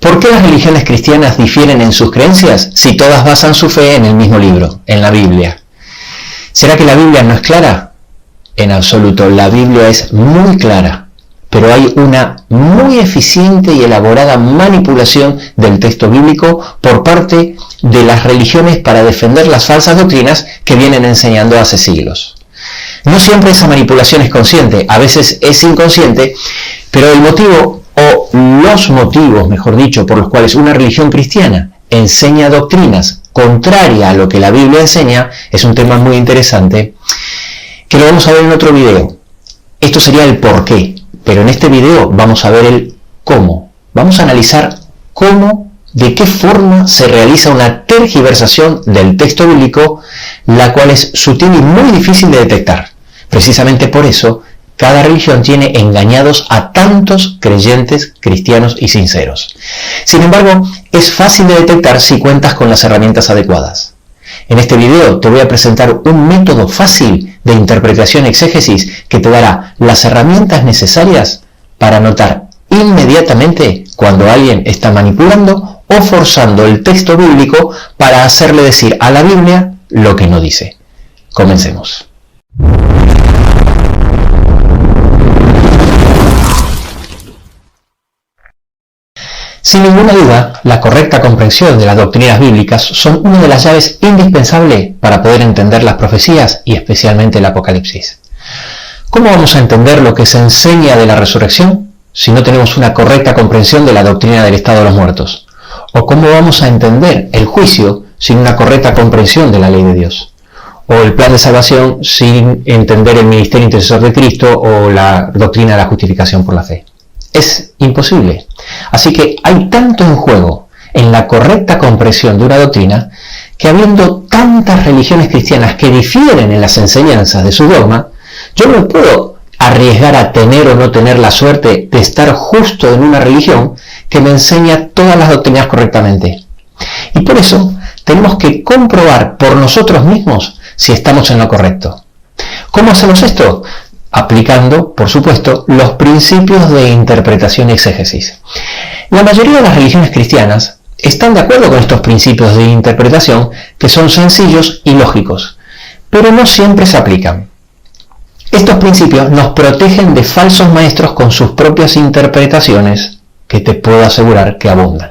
¿Por qué las religiones cristianas difieren en sus creencias si todas basan su fe en el mismo libro, en la Biblia? ¿Será que la Biblia no es clara? En absoluto, la Biblia es muy clara, pero hay una muy eficiente y elaborada manipulación del texto bíblico por parte de las religiones para defender las falsas doctrinas que vienen enseñando hace siglos. No siempre esa manipulación es consciente, a veces es inconsciente, pero el motivo o los motivos, mejor dicho, por los cuales una religión cristiana enseña doctrinas contrarias a lo que la Biblia enseña, es un tema muy interesante, que lo vamos a ver en otro video. Esto sería el por qué, pero en este video vamos a ver el cómo. Vamos a analizar cómo, de qué forma se realiza una tergiversación del texto bíblico, la cual es sutil y muy difícil de detectar. Precisamente por eso, cada religión tiene engañados a tantos creyentes, cristianos y sinceros. Sin embargo, es fácil de detectar si cuentas con las herramientas adecuadas. En este video te voy a presentar un método fácil de interpretación y exégesis que te dará las herramientas necesarias para notar inmediatamente cuando alguien está manipulando o forzando el texto bíblico para hacerle decir a la Biblia lo que no dice. Comencemos. Sin ninguna duda, la correcta comprensión de las doctrinas bíblicas son una de las llaves indispensables para poder entender las profecías y especialmente el Apocalipsis. ¿Cómo vamos a entender lo que se enseña de la resurrección si no tenemos una correcta comprensión de la doctrina del estado de los muertos? ¿O cómo vamos a entender el juicio sin una correcta comprensión de la ley de Dios? ¿O el plan de salvación sin entender el ministerio intercesor de Cristo o la doctrina de la justificación por la fe? Es imposible. Así que hay tanto en juego en la correcta comprensión de una doctrina que habiendo tantas religiones cristianas que difieren en las enseñanzas de su dogma, yo no puedo arriesgar a tener o no tener la suerte de estar justo en una religión que me enseña todas las doctrinas correctamente. Y por eso tenemos que comprobar por nosotros mismos si estamos en lo correcto. ¿Cómo hacemos esto? Aplicando, por supuesto, los principios de interpretación y exégesis. La mayoría de las religiones cristianas están de acuerdo con estos principios de interpretación que son sencillos y lógicos, pero no siempre se aplican. Estos principios nos protegen de falsos maestros con sus propias interpretaciones, que te puedo asegurar que abundan.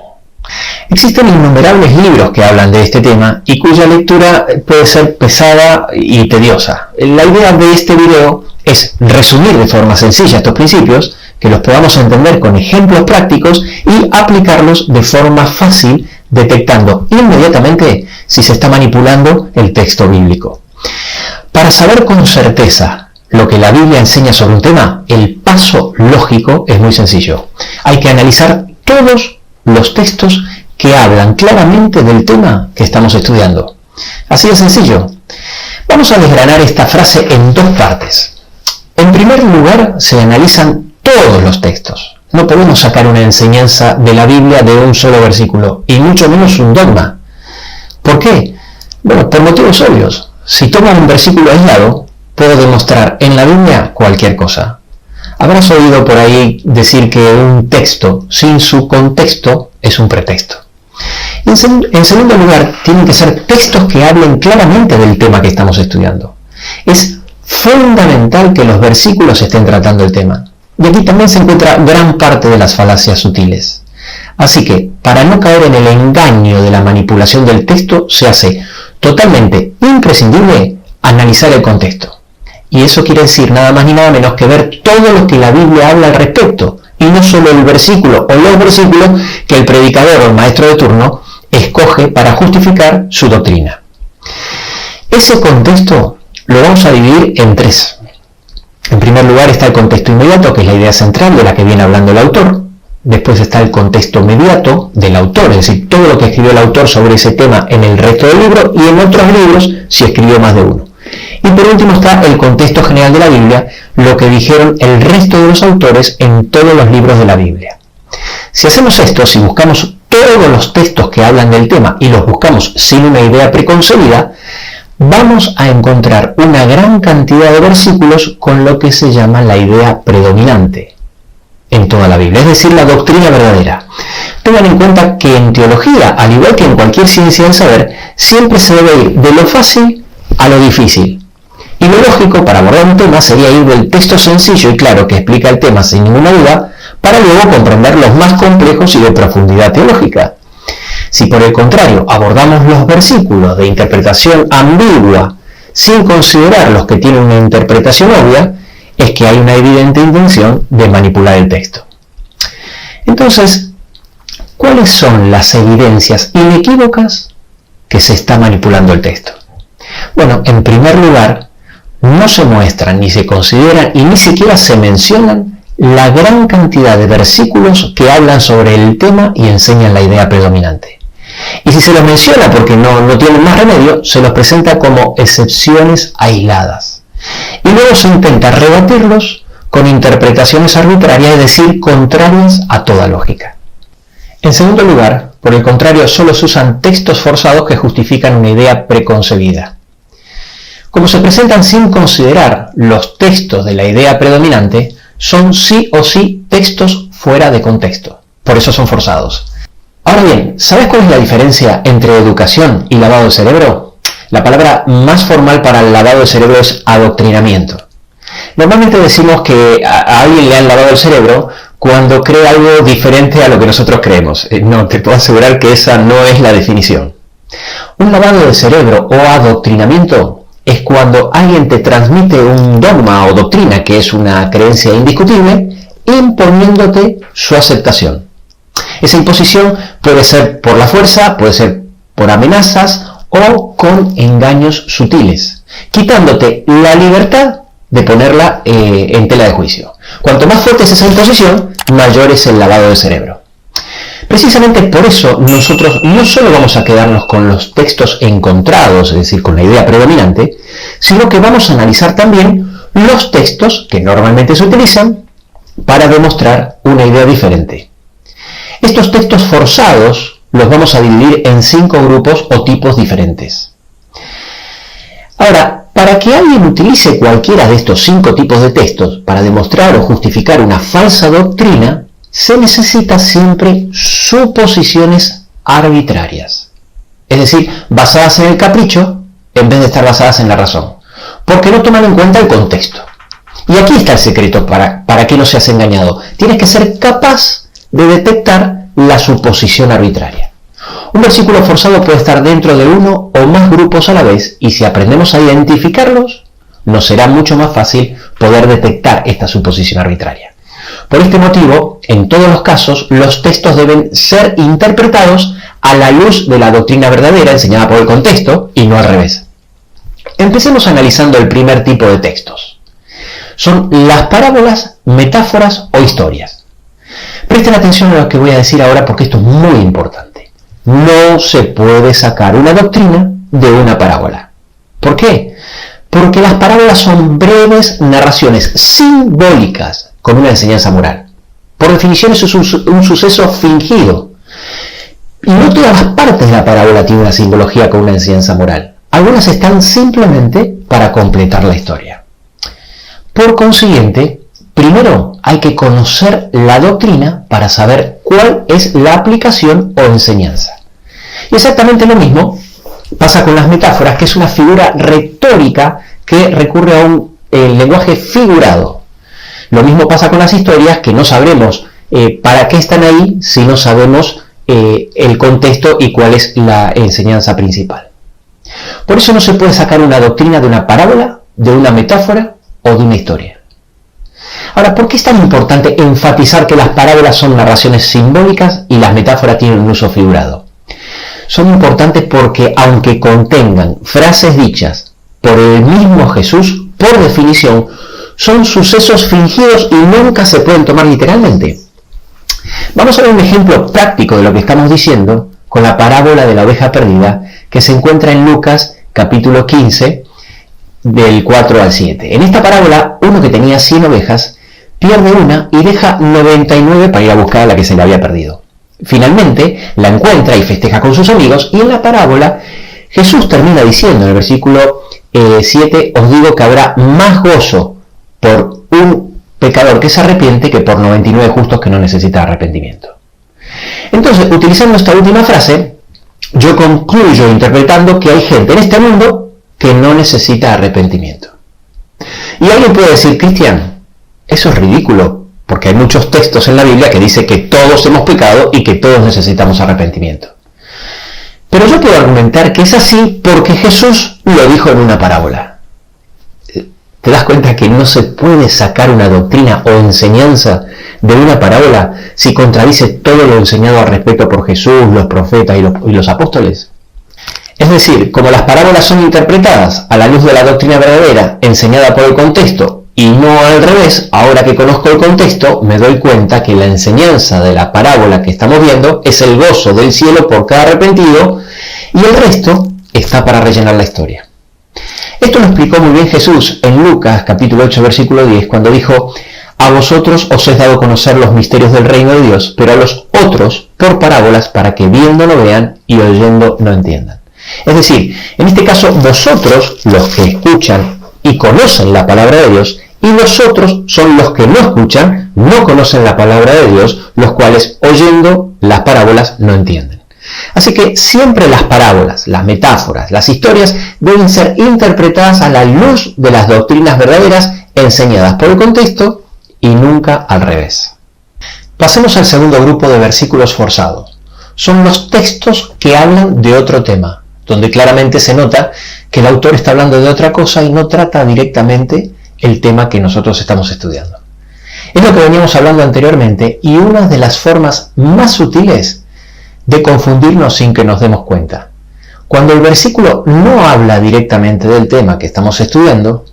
Existen innumerables libros que hablan de este tema y cuya lectura puede ser pesada y tediosa. La idea de este video es resumir de forma sencilla estos principios, que los podamos entender con ejemplos prácticos y aplicarlos de forma fácil, detectando inmediatamente si se está manipulando el texto bíblico. Para saber con certeza lo que la Biblia enseña sobre un tema, el paso lógico es muy sencillo. Hay que analizar todos los textos que hablan claramente del tema que estamos estudiando. Así de sencillo. Vamos a desgranar esta frase en dos partes. En primer lugar, se analizan todos los textos. No podemos sacar una enseñanza de la Biblia de un solo versículo, y mucho menos un dogma. ¿Por qué? Bueno, por motivos obvios. Si tomo un versículo aislado, puedo demostrar en la Biblia cualquier cosa. Habrás oído por ahí decir que un texto sin su contexto es un pretexto. En segundo lugar, tienen que ser textos que hablen claramente del tema que estamos estudiando. Es fundamental que los versículos estén tratando el tema. Y aquí también se encuentra gran parte de las falacias sutiles. Así que, para no caer en el engaño de la manipulación del texto, se hace totalmente imprescindible analizar el contexto. Y eso quiere decir nada más ni nada menos que ver todo lo que la Biblia habla al respecto, y no solo el versículo o los versículos que el predicador o el maestro de turno escoge para justificar su doctrina. Ese contexto lo vamos a dividir en tres. En primer lugar está el contexto inmediato, que es la idea central de la que viene hablando el autor. Después está el contexto mediato del autor, es decir, todo lo que escribió el autor sobre ese tema en el resto del libro y en otros libros si escribió más de uno. Y por último está el contexto general de la Biblia, lo que dijeron el resto de los autores en todos los libros de la Biblia. Si hacemos esto, si buscamos todos los textos que hablan del tema y los buscamos sin una idea preconcebida, vamos a encontrar una gran cantidad de versículos con lo que se llama la idea predominante en toda la Biblia, es decir, la doctrina verdadera. Tengan en cuenta que en teología, al igual que en cualquier ciencia del saber, siempre se debe ir de lo fácil a lo difícil. Y lo lógico para abordar un tema sería ir del texto sencillo y claro que explica el tema sin ninguna duda, para luego comprender los más complejos y de profundidad teológica. Si por el contrario abordamos los versículos de interpretación ambigua sin considerar los que tienen una interpretación obvia, es que hay una evidente intención de manipular el texto. Entonces, ¿cuáles son las evidencias inequívocas que se está manipulando el texto? Bueno, en primer lugar, no se muestran, ni se consideran y ni siquiera se mencionan la gran cantidad de versículos que hablan sobre el tema y enseñan la idea predominante. Y si se los menciona porque no tienen más remedio, se los presenta como excepciones aisladas. Y luego se intenta rebatirlos con interpretaciones arbitrarias, es decir, contrarias a toda lógica. En segundo lugar, por el contrario, solo se usan textos forzados que justifican una idea preconcebida. Como se presentan sin considerar los textos de la idea predominante, son sí o sí textos fuera de contexto. Por eso son forzados. Ahora bien, ¿sabes cuál es la diferencia entre educación y lavado de cerebro? La palabra más formal para el lavado de cerebro es adoctrinamiento. Normalmente decimos que a alguien le han lavado el cerebro cuando cree algo diferente a lo que nosotros creemos. No, te puedo asegurar que esa no es la definición. Un lavado de cerebro o adoctrinamiento es cuando alguien te transmite un dogma o doctrina que es una creencia indiscutible, imponiéndote su aceptación. Esa imposición puede ser por la fuerza, puede ser por amenazas o con engaños sutiles, quitándote la libertad de ponerla en tela de juicio. Cuanto más fuerte es esa imposición, mayor es el lavado de cerebro. Precisamente por eso nosotros no solo vamos a quedarnos con los textos encontrados, es decir, con la idea predominante, sino que vamos a analizar también los textos que normalmente se utilizan para demostrar una idea diferente. Estos textos forzados los vamos a dividir en 5 grupos o tipos diferentes. Ahora, para que alguien utilice cualquiera de estos 5 tipos de textos para demostrar o justificar una falsa doctrina, se necesita siempre suposiciones arbitrarias, es decir, basadas en el capricho en vez de estar basadas en la razón, porque no toman en cuenta el contexto. Y aquí está el secreto para que no seas engañado. Tienes que ser capaz de detectar la suposición arbitraria. Un versículo forzado puede estar dentro de uno o más grupos a la vez, y si aprendemos a identificarlos, nos será mucho más fácil poder detectar esta suposición arbitraria. Por este motivo, en todos los casos, los textos deben ser interpretados a la luz de la doctrina verdadera enseñada por el contexto y no al revés. Empecemos analizando el primer tipo de textos. Son las parábolas, metáforas o historias. Presten atención a lo que voy a decir ahora porque esto es muy importante. No se puede sacar una doctrina de una parábola. ¿Por qué? Porque las parábolas son breves narraciones simbólicas con una enseñanza moral. Por definición eso es un suceso fingido. Y no todas las partes de la parábola tienen una simbología con una enseñanza moral. Algunas están simplemente para completar la historia. Por consiguiente, primero hay que conocer la doctrina para saber cuál es la aplicación o enseñanza. Y exactamente lo mismo pasa con las metáforas, que es una figura retórica que recurre a un lenguaje figurado. Lo mismo pasa con las historias, que no sabremos para qué están ahí si no sabemos el contexto y cuál es la enseñanza principal. Por eso no se puede sacar una doctrina de una parábola, de una metáfora o de una historia. Ahora, ¿por qué es tan importante enfatizar que las parábolas son narraciones simbólicas y las metáforas tienen un uso figurado? Son importantes porque, aunque contengan frases dichas por el mismo Jesús, por definición, son sucesos fingidos y nunca se pueden tomar literalmente. Vamos a ver un ejemplo práctico de lo que estamos diciendo con la parábola de la oveja perdida, que se encuentra en Lucas capítulo 15, del 4 al 7. En esta parábola, uno que tenía 100 ovejas pierde una y deja 99 para ir a buscar a la que se le había perdido. Finalmente la encuentra y festeja con sus amigos, y en la parábola Jesús termina diciendo en el versículo 7, os digo que habrá más gozo por un pecador que se arrepiente que por 99 justos que no necesitan arrepentimiento. Entonces, utilizando esta última frase, yo concluyo interpretando que hay gente en este mundo que no necesita arrepentimiento. Y alguien puede decir, Cristian, eso es ridículo, porque hay muchos textos en la Biblia que dicen que todos hemos pecado y que todos necesitamos arrepentimiento. Pero yo puedo argumentar que es así porque Jesús lo dijo en una parábola. ¿Te das cuenta que no se puede sacar una doctrina o enseñanza de una parábola si contradice todo lo enseñado al respecto por Jesús, los profetas y los apóstoles? Es decir, como las parábolas son interpretadas a la luz de la doctrina verdadera, enseñada por el contexto, y no al revés, ahora que conozco el contexto, me doy cuenta que la enseñanza de la parábola que estamos viendo es el gozo del cielo por cada arrepentido, y el resto está para rellenar la historia. Esto lo explicó muy bien Jesús en Lucas capítulo 8 versículo 10 cuando dijo: a vosotros os he dado a conocer los misterios del reino de Dios, pero a los otros por parábolas, para que viendo no vean y oyendo no entiendan. Es decir, en este caso vosotros, los que escuchan y conocen la palabra de Dios, y los otros son los que no escuchan, no conocen la palabra de Dios, los cuales oyendo las parábolas no entienden. Así que siempre las parábolas, las metáforas, las historias deben ser interpretadas a la luz de las doctrinas verdaderas enseñadas por el contexto y nunca al revés. Pasemos al segundo grupo de versículos forzados. Son los textos que hablan de otro tema, donde claramente se nota que el autor está hablando de otra cosa y no trata directamente el tema que nosotros estamos estudiando. Es lo que veníamos hablando anteriormente y una de las formas más sutiles de confundirnos sin que nos demos cuenta. Cuando el versículo no habla directamente del tema que estamos estudiando,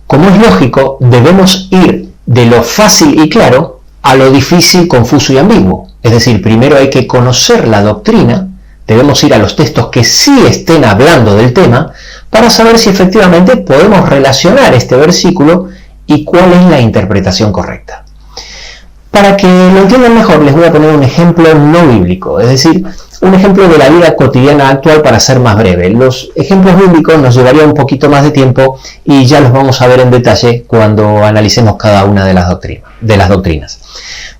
como es lógico, debemos ir de lo fácil y claro a lo difícil, confuso y ambiguo. Es decir, primero hay que conocer la doctrina, debemos ir a los textos que sí estén hablando del tema para saber si efectivamente podemos relacionar este versículo y cuál es la interpretación correcta. Para que lo entiendan mejor, les voy a poner un ejemplo no bíblico, es decir, un ejemplo de la vida cotidiana actual para ser más breve. Los ejemplos bíblicos nos llevarían un poquito más de tiempo y ya los vamos a ver en detalle cuando analicemos cada una de las doctrinas.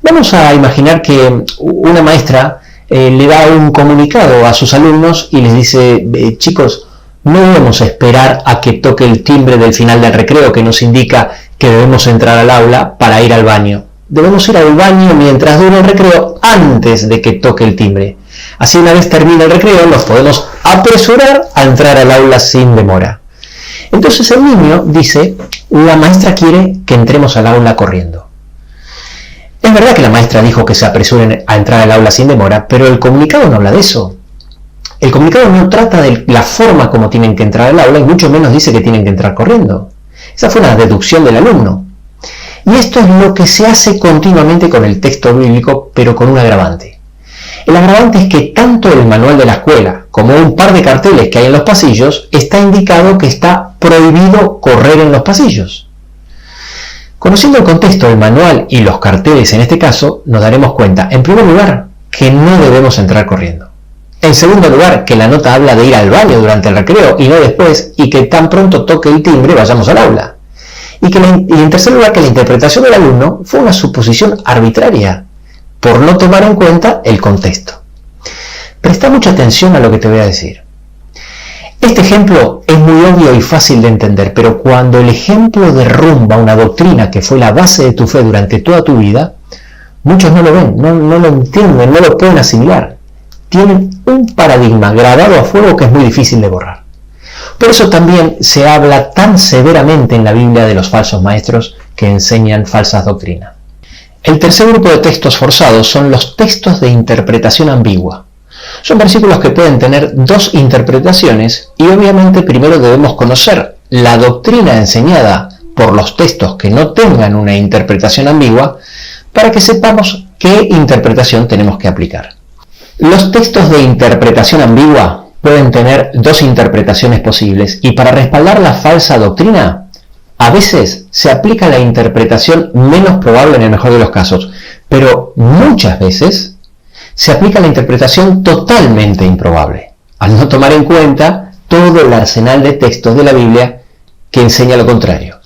Vamos a imaginar que una maestra le da un comunicado a sus alumnos y les dice: chicos, no debemos esperar a que toque el timbre del final del recreo que nos indica que debemos entrar al aula para ir al baño. Debemos ir al baño mientras dure el recreo antes de que toque el timbre. Así, una vez termine el recreo, nos podemos apresurar a entrar al aula sin demora. Entonces el niño dice: la maestra quiere que entremos al aula corriendo. Es verdad que la maestra dijo que se apresuren a entrar al aula sin demora, pero el comunicado no habla de eso. El comunicado no trata de la forma como tienen que entrar al aula y mucho menos dice que tienen que entrar corriendo. Esa fue una deducción del alumno. Y esto es lo que se hace continuamente con el texto bíblico, pero con un agravante. El agravante es que tanto el manual de la escuela como un par de carteles que hay en los pasillos está indicado que está prohibido correr en los pasillos. Conociendo el contexto del manual y los carteles en este caso, nos daremos cuenta, en primer lugar, que no debemos entrar corriendo. En segundo lugar, que la nota habla de ir al baño durante el recreo y no después, y que tan pronto toque el timbre vayamos al aula. Y en tercer lugar, que la interpretación del alumno fue una suposición arbitraria, por no tomar en cuenta el contexto. Presta mucha atención a lo que te voy a decir. Este ejemplo es muy obvio y fácil de entender, pero cuando el ejemplo derrumba una doctrina que fue la base de tu fe durante toda tu vida, muchos no lo ven, no lo entienden, no lo pueden asimilar. Tienen un paradigma grabado a fuego que es muy difícil de borrar. Por eso también se habla tan severamente en la Biblia de los falsos maestros que enseñan falsas doctrinas. El tercer grupo de textos forzados son los textos de interpretación ambigua. Son versículos que pueden tener dos interpretaciones y obviamente primero debemos conocer la doctrina enseñada por los textos que no tengan una interpretación ambigua para que sepamos qué interpretación tenemos que aplicar. Los textos de interpretación ambigua pueden tener dos interpretaciones posibles y para respaldar la falsa doctrina, a veces se aplica la interpretación menos probable en el mejor de los casos, pero muchas veces se aplica la interpretación totalmente improbable, al no tomar en cuenta todo el arsenal de textos de la Biblia que enseña lo contrario.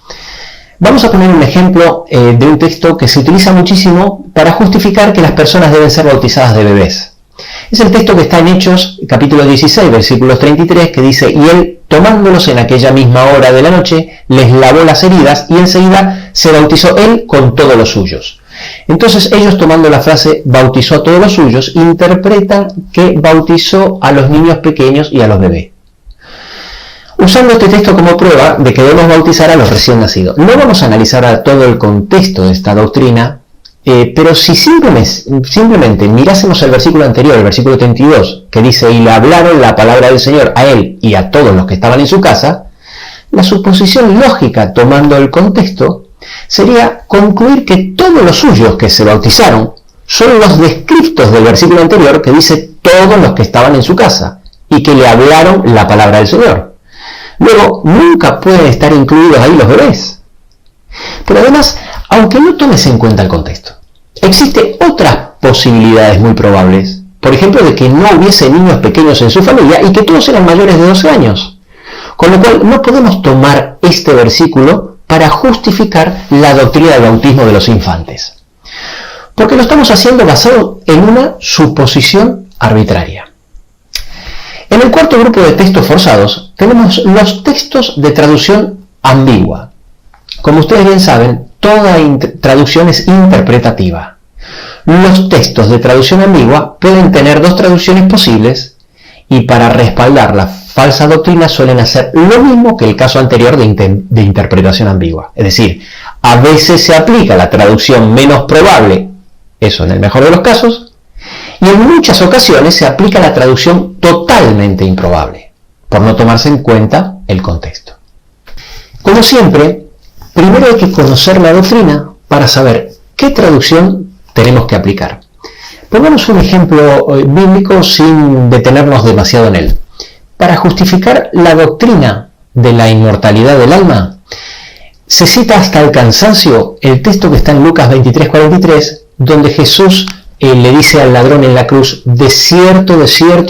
Vamos a poner un ejemplo de un texto que se utiliza muchísimo para justificar que las personas deben ser bautizadas de bebés. Es el texto que está en Hechos, capítulo 16, versículos 33, que dice: y él, tomándolos en aquella misma hora de la noche, les lavó las heridas y enseguida se bautizó él con todos los suyos. Entonces ellos, tomando la frase bautizó a todos los suyos, interpretan que bautizó a los niños pequeños y a los bebés, usando este texto como prueba de que debemos bautizar a los recién nacidos. No vamos a analizar todo el contexto de esta doctrina, pero si simplemente mirásemos el versículo anterior, el versículo 32, que dice: y le hablaron la palabra del Señor a él y a todos los que estaban en su casa, la suposición lógica, tomando el contexto, sería concluir que todos los suyos que se bautizaron son los descriptos del versículo anterior, que dice todos los que estaban en su casa, y que le hablaron la palabra del Señor. Luego, nunca pueden estar incluidos ahí los bebés. Pero además, aunque no tomes en cuenta el contexto, existen otras posibilidades muy probables. Por ejemplo, de que no hubiese niños pequeños en su familia y que todos eran mayores de 12 años. Con lo cual, no podemos tomar este versículo para justificar la doctrina del bautismo de los infantes, porque lo estamos haciendo basado en una suposición arbitraria. En el cuarto grupo de textos forzados tenemos los textos de traducción ambigua. Como ustedes bien saben, toda traducción es interpretativa. Los textos de traducción ambigua pueden tener dos traducciones posibles y para respaldar la falsa doctrina suelen hacer lo mismo que el caso anterior de interpretación ambigua. Es decir, a veces se aplica la traducción menos probable, eso en el mejor de los casos, y en muchas ocasiones se aplica la traducción totalmente improbable, por no tomarse en cuenta el contexto. Como siempre, primero hay que conocer la doctrina para saber qué traducción tenemos que aplicar. Pongamos un ejemplo bíblico sin detenernos demasiado en él. Para justificar la doctrina de la inmortalidad del alma, se cita hasta el cansancio el texto que está en Lucas 23:43, donde Jesús le dice al ladrón en la cruz: de cierto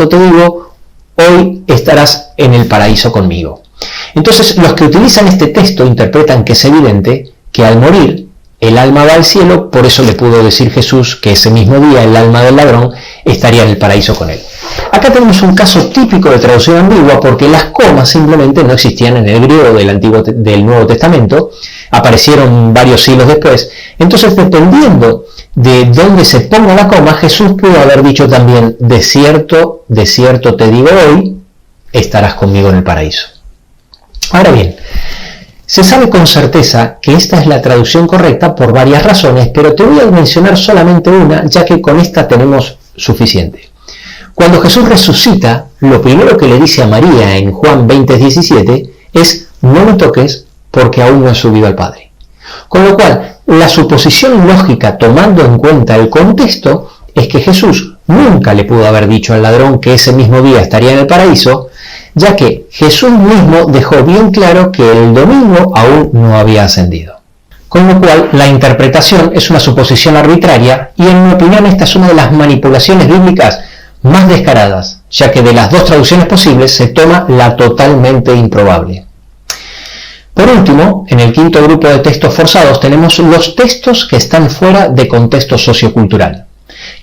te digo, hoy estarás en el paraíso conmigo. Entonces, los que utilizan este texto interpretan que es evidente que al morir el alma va al cielo, por eso le pudo decir Jesús que ese mismo día el alma del ladrón estaría en el paraíso con él. Acá tenemos un caso típico de traducción ambigua, porque las comas simplemente no existían en el griego del Nuevo Testamento, aparecieron varios siglos después. Entonces, dependiendo de dónde se ponga la coma, Jesús pudo haber dicho también: de cierto te digo, hoy estarás conmigo en el paraíso. Ahora bien, se sabe con certeza que esta es la traducción correcta por varias razones, pero te voy a mencionar solamente una, ya que con esta tenemos suficiente. Cuando Jesús resucita, lo primero que le dice a María en Juan 20:17 es: no me toques porque aún no he subido al Padre. Con lo cual, la suposición lógica, tomando en cuenta el contexto, es que Jesús nunca le pudo haber dicho al ladrón que ese mismo día estaría en el paraíso, ya que Jesús mismo dejó bien claro que el domingo aún no había ascendido. Con lo cual, la interpretación es una suposición arbitraria y, en mi opinión, esta es una de las manipulaciones bíblicas más descaradas, ya que de las dos traducciones posibles se toma la totalmente improbable. Por último, en el quinto grupo de textos forzados tenemos los textos que están fuera de contexto sociocultural.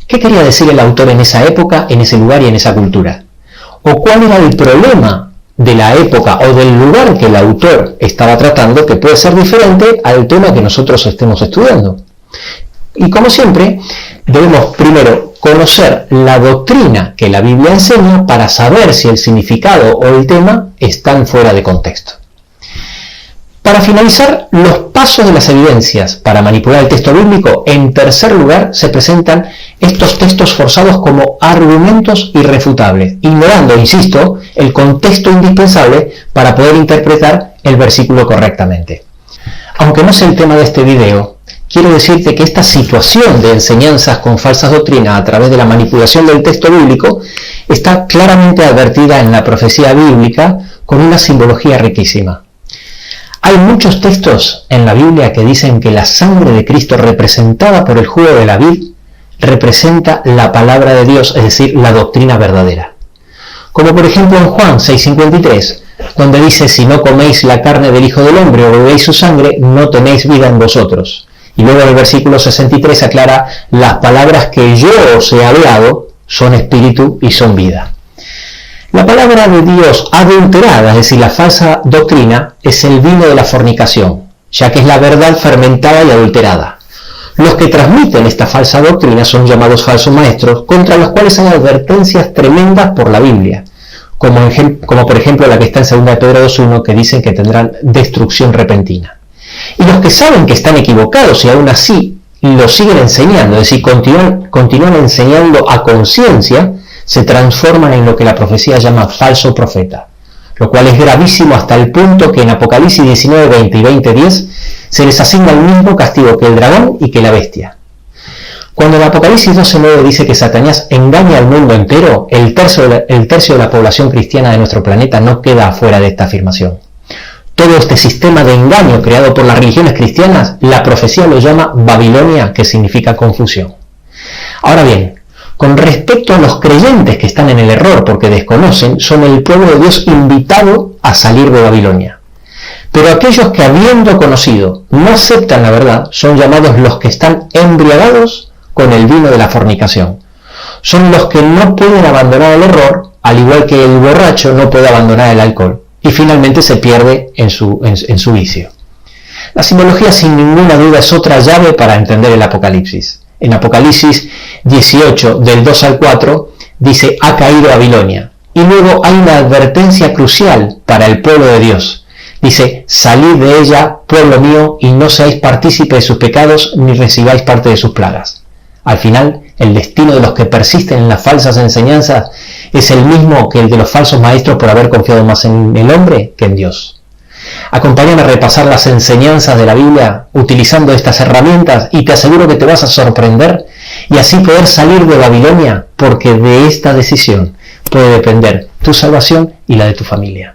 ¿Qué quería decir el autor en esa época, en ese lugar y en esa cultura? ¿O cuál era el problema de la época o del lugar que el autor estaba tratando, que puede ser diferente al tema que nosotros estemos estudiando? Y como siempre, debemos primero conocer la doctrina que la Biblia enseña para saber si el significado o el tema están fuera de contexto. Para finalizar, los pasos de las evidencias para manipular el texto bíblico, en tercer lugar se presentan estos textos forzados como argumentos irrefutables, ignorando, insisto, el contexto indispensable para poder interpretar el versículo correctamente. Aunque no es el tema de este video, quiero decirte que esta situación de enseñanzas con falsas doctrinas a través de la manipulación del texto bíblico está claramente advertida en la profecía bíblica con una simbología riquísima. Hay muchos textos en la Biblia que dicen que la sangre de Cristo representada por el jugo de la vid representa la palabra de Dios, es decir, la doctrina verdadera. Como por ejemplo en Juan 6:53, donde dice: si no coméis la carne del Hijo del Hombre o bebéis su sangre, no tenéis vida en vosotros. Y luego en el versículo 63 aclara: las palabras que yo os he hablado son espíritu y son vida. La palabra de Dios adulterada, es decir, la falsa doctrina, es el vino de la fornicación, ya que es la verdad fermentada y adulterada. Los que transmiten esta falsa doctrina son llamados falsos maestros, contra los cuales hay advertencias tremendas por la Biblia, como por ejemplo la que está en 2 Pedro 2.1, que dicen que tendrán destrucción repentina. Y los que saben que están equivocados y aún así lo siguen enseñando, es decir, continúan enseñando a conciencia, se transforman en lo que la profecía llama falso profeta, lo cual es gravísimo hasta el punto que en Apocalipsis 19:20 y 20:10 se les asigna el mismo castigo que el dragón y que la bestia. Cuando en Apocalipsis 12:9 dice que Satanás engaña al mundo entero, el tercio de la población cristiana de nuestro planeta no queda afuera de esta afirmación. Todo este sistema de engaño creado por las religiones cristianas, la profecía lo llama Babilonia, que significa confusión. Ahora bien, con respecto a los creyentes que están en el error porque desconocen, son el pueblo de Dios invitado a salir de Babilonia. Pero aquellos que, habiendo conocido, no aceptan la verdad, son llamados los que están embriagados con el vino de la fornicación. Son los que no pueden abandonar el error, al igual que el borracho no puede abandonar el alcohol, y finalmente se pierde en su vicio. La simbología, sin ninguna duda, es otra llave para entender el Apocalipsis. En Apocalipsis 18, del 2 al 4, dice: ha caído Babilonia. Y luego hay una advertencia crucial para el pueblo de Dios. Dice: salid de ella, pueblo mío, y no seáis partícipe de sus pecados, ni recibáis parte de sus plagas. Al final, el destino de los que persisten en las falsas enseñanzas es el mismo que el de los falsos maestros por haber confiado más en el hombre que en Dios. Acompáñame a repasar las enseñanzas de la Biblia utilizando estas herramientas y te aseguro que te vas a sorprender y así poder salir de Babilonia, porque de esta decisión puede depender tu salvación y la de tu familia.